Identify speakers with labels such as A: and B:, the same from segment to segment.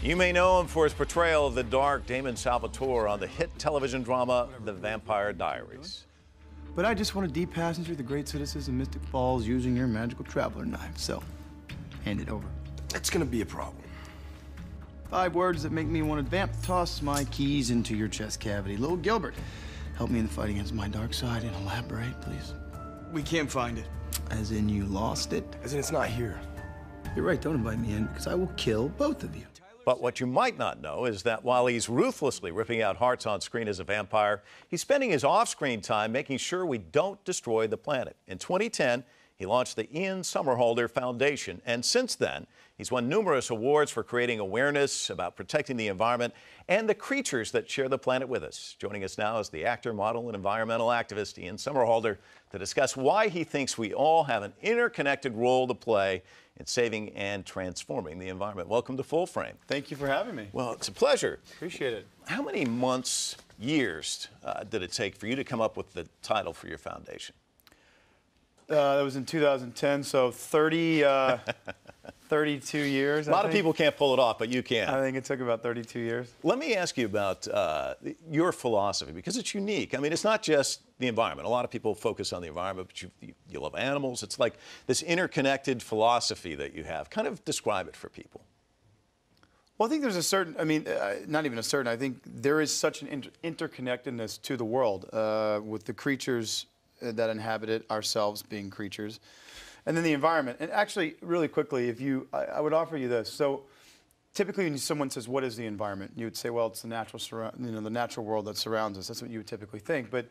A: You may know him for his portrayal of the dark Damon Salvatore on the hit television drama The Vampire Diaries.
B: But I just want to de-passenger the great citizens of Mystic Falls using your magical traveler knife, so hand it over.
C: That's gonna be a problem.
B: 5 words that make me want to vamp toss my keys into your chest cavity. Little Gilbert, help me in the fight against my dark side and elaborate, please.
C: We can't find it.
B: As in you lost it?
C: As in it's not here.
B: You're right, don't invite me in because I will kill both of you.
A: But what you might not know is that while he's ruthlessly ripping out hearts on screen as a vampire, he's spending his off-screen time making sure we don't destroy the planet. In 2010, he launched the Ian Somerhalder Foundation, and since then, he's won numerous awards for creating awareness about protecting the environment and the creatures that share the planet with us. Joining us now is the actor, model, and environmental activist Ian Somerhalder to discuss why he thinks we all have an interconnected role to play in saving and transforming the environment. Welcome to Full Frame.
B: Thank you for having me.
A: Well, it's a pleasure.
B: Appreciate it.
A: How many months, years did it take for you to come up with the title for your foundation?
B: That was in 2010, so 32 years.
A: A lot of people can't pull it off, but you can.
B: I think it took about 32 years.
A: Let me ask you about your philosophy, because it's unique. I mean, it's not just the environment. A lot of people focus on the environment, but you love animals. It's like this interconnected philosophy that you have. Kind of describe it for people.
B: Well, I think there's a certain, not even a certain, I think there is such an interconnectedness to the world with the creatures that inhabit it, ourselves being creatures, and then the environment. And actually, really quickly, I would offer you this. So typically when someone says, what is the environment? You would say, well, it's the natural world that surrounds us. That's what you would typically think. But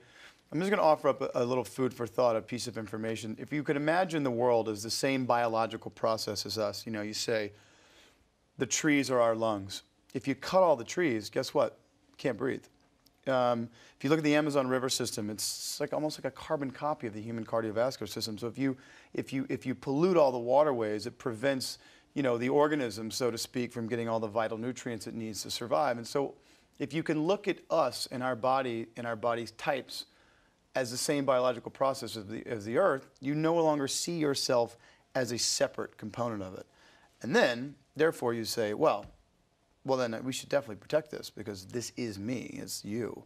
B: I'm just going to offer up a little food for thought, a piece of information. If you could imagine the world as the same biological process as us, you say, the trees are our lungs. If you cut all the trees, guess what? You can't breathe. If you look at the Amazon River system, it's almost like a carbon copy of the human cardiovascular system. So if you pollute all the waterways, it prevents the organism, so to speak, from getting all the vital nutrients it needs to survive. And so if you can look at us and our body and our body's types as the same biological process as the Earth, you no longer see yourself as a separate component of it. And then, therefore, you say, well, then we should definitely protect this because this is me, it's you.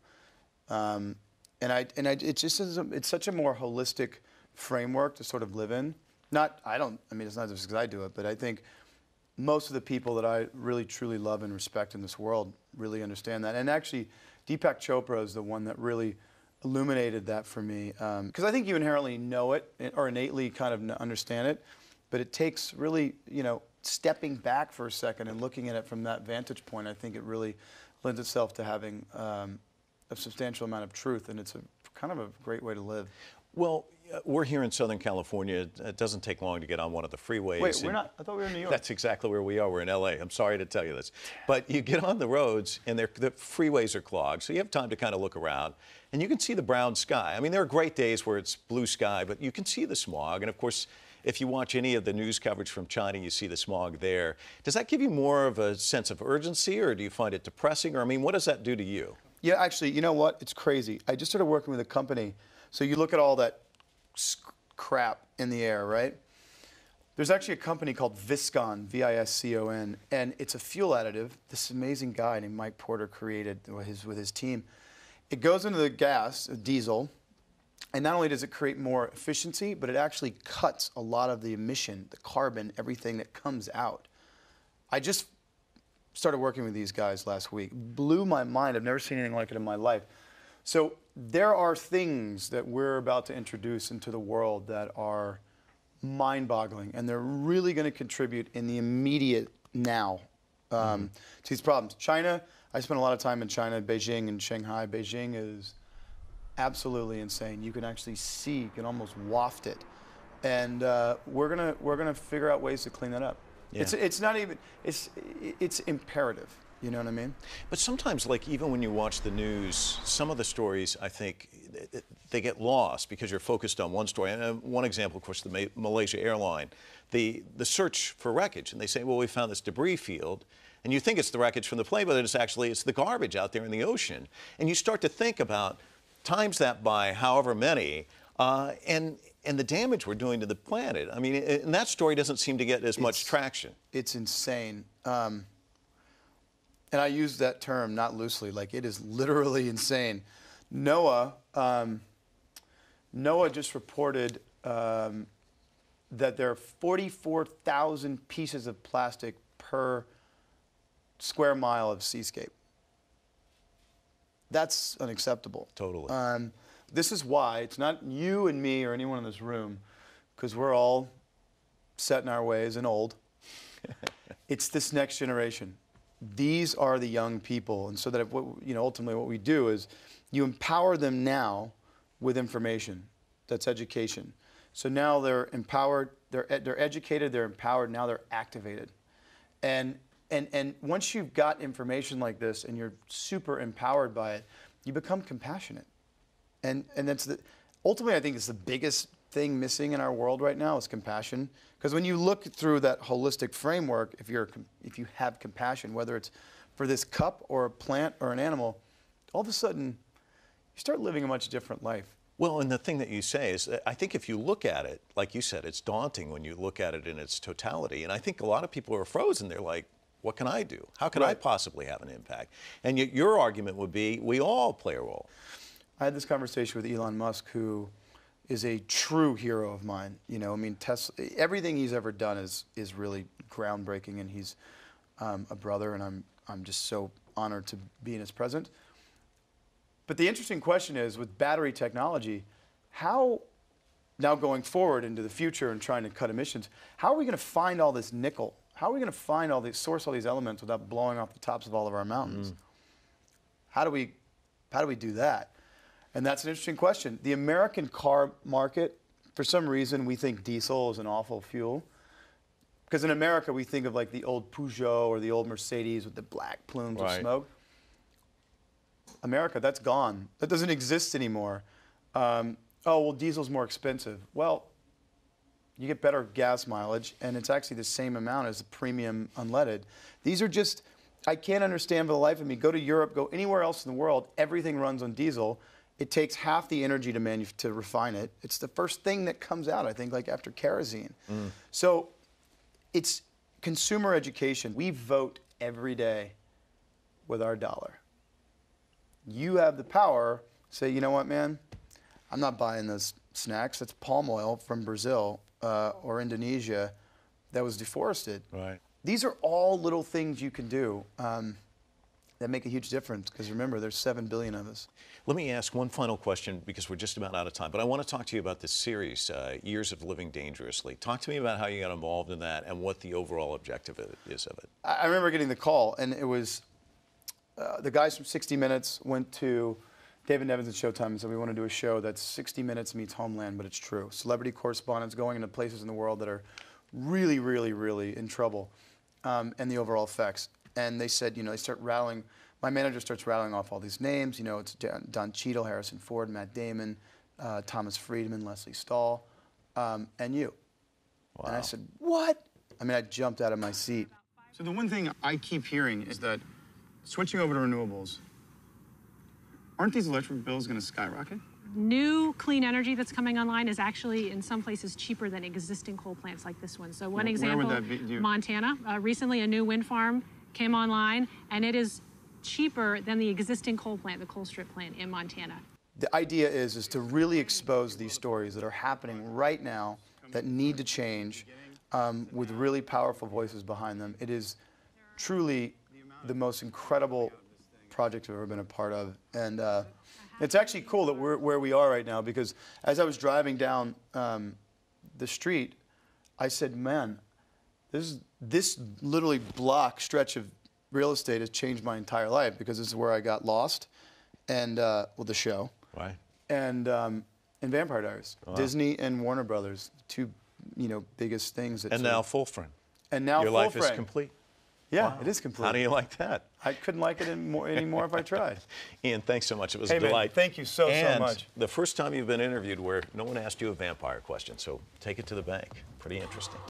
B: It's such a more holistic framework to sort of live in. It's not just because I do it, but I think most of the people that I really truly love and respect in this world really understand that. And actually, Deepak Chopra is the one that really illuminated that for me. Because I think you inherently know it or innately kind of understand it, but it takes really, stepping back for a second and looking at it from that vantage point. I think it really lends itself to having a substantial amount of truth, and it's kind of a great way to live.
A: Well, we're here in Southern California. It doesn't take long to get on one of the freeways.
B: Wait, we're not? I thought we were in New York.
A: That's exactly where we are. We're in LA. I'm sorry to tell you this. But you get on the roads, and the freeways are clogged, so you have time to kind of look around, and you can see the brown sky. I mean, there are great days where it's blue sky, but you can see the smog, and of course, if you watch any of the news coverage from China, you see the smog there. Does that give you more of a sense of urgency, or do you find it depressing? Or, what does that do to you?
B: Yeah, actually, you know what? It's crazy. I just started working with a company. So you look at all that crap in the air, right? There's actually a company called Viscon, V-I-S-C-O-N, and it's a fuel additive this amazing guy named Mike Porter created with his team. It goes into the gas, diesel, and not only does it create more efficiency, but it actually cuts a lot of the emission, the carbon, everything that comes out. I just started working with these guys last week. Blew my mind. I've never seen anything like it in my life. So there are things that we're about to introduce into the world that are mind-boggling, and they're really going to contribute in the immediate now to these problems. China, I spent a lot of time in China, Beijing and Shanghai. Beijing is absolutely insane. You can actually see, you can almost waft it, and we're gonna figure out ways to clean that up. Yeah. It's not even it's imperative. You know what I mean?
A: But sometimes, like even when you watch the news, some of the stories I think they get lost because you're focused on one story. And one example, of course, the Malaysia airline, the search for wreckage, and they say, well, we found this debris field. And you think it's the wreckage from the plane, but it's the garbage out there in the ocean. And you start to think about times that by however many, and the damage we're doing to the planet. And that story doesn't seem to get as much traction.
B: It's insane. and I use that term not loosely, like it is literally insane. NOAA just reported that there are 44,000 pieces of plastic per square mile of seascape. That's unacceptable.
A: Totally.
B: This is why it's not you and me or anyone in this room, because we're all set in our ways and old. It's this next generation. These are the young people, and so that ultimately what we do is you empower them now with information. That's education. So now they're empowered, they're educated, they're empowered, now they're activated. And once you've got information like this and you're super empowered by it, you become compassionate. And that's ultimately I think it's the biggest thing missing in our world right now is compassion. Because when you look through that holistic framework, if you have compassion, whether it's for this cup or a plant or an animal, all of a sudden you start living a much different life.
A: Well, and the thing that you say is, I think if you look at it, like you said, it's daunting when you look at it in its totality. And I think a lot of people are frozen. They're like, what can I do? How can I possibly have an impact? And your argument would be, we all play a role.
B: I had this conversation with Elon Musk, who is a true hero of mine. You know, I mean, Tesla, everything he's ever done is really groundbreaking, and he's a brother, and I'm just so honored to be in his presence. But the interesting question is, with battery technology, how, now going forward into the future and trying to cut emissions, how are we going to find all this nickel? How are we going to find source all these elements without blowing off the tops of all of our mountains? How do we do that? And that's an interesting question. The American car market, for some reason, we think diesel is an awful fuel. Because in America, we think of like the old Peugeot or the old Mercedes with the black plumes of smoke. America, that's gone. That doesn't exist anymore. Oh, well, diesel's more expensive. Well, you get better gas mileage, and it's actually the same amount as the premium unleaded. These are just, I can't understand for the life of me. Go to Europe, go anywhere else in the world, everything runs on diesel. It takes half the energy to refine it. It's the first thing that comes out, I think, like after kerosene. So it's consumer education. We vote every day with our dollar. You have the power to say, you know what, man? I'm not buying those snacks. That's palm oil from Brazil or Indonesia that was deforested.
A: Right.
B: These are all little things you can do that make a huge difference, because remember, there's 7 billion of us.
A: Let me ask one final question, because we're just about out of time, but I want to talk to you about this series, Years of Living Dangerously. Talk to me about how you got involved in that and what the overall objective is of it.
B: I remember getting the call, and it was the guys from 60 Minutes went to David Nevins at Showtime and said, we want to do a show that's 60 Minutes meets Homeland, but it's true. Celebrity correspondents going into places in the world that are really, really, really in trouble, and the overall effects. And they said, you know, they start rattling, my manager starts rattling off all these names. You know, it's Don Cheadle, Harrison Ford, Matt Damon, Thomas Friedman, Leslie Stahl, and you. Wow. And I said, what? I mean, I jumped out of my seat. So the one thing I keep hearing is that switching over to renewables, aren't these electric bills going to skyrocket?
D: New clean energy that's coming online is actually in some places cheaper than existing coal plants like this one. So one example,
B: where would that be?
D: Montana. Recently a new wind farm came online, and it is cheaper than the existing coal plant, the coal strip plant in Montana.
B: The idea is to really expose these stories that are happening right now that need to change with really powerful voices behind them. It is truly the most incredible project I've ever been a part of. And it's actually cool that we're where we are right now, because as I was driving down the street, I said, man, this literally block stretch of real estate has changed my entire life, because this is where I got lost, and well, the show,
A: right,
B: and Vampire Diaries, Disney and Warner Brothers, two biggest things. That
A: and now full frame.
B: And now
A: your
B: full
A: life
B: frame.
A: is complete.
B: Yeah,
A: Wow.
B: it is complete.
A: How do you like that?
B: I couldn't like it anymore if I tried.
A: Ian, thanks so much. It was
B: a
A: delight.
B: Man, thank you so much.
A: The first time you've been interviewed where no one asked you a vampire question, so take it to the bank. Pretty interesting.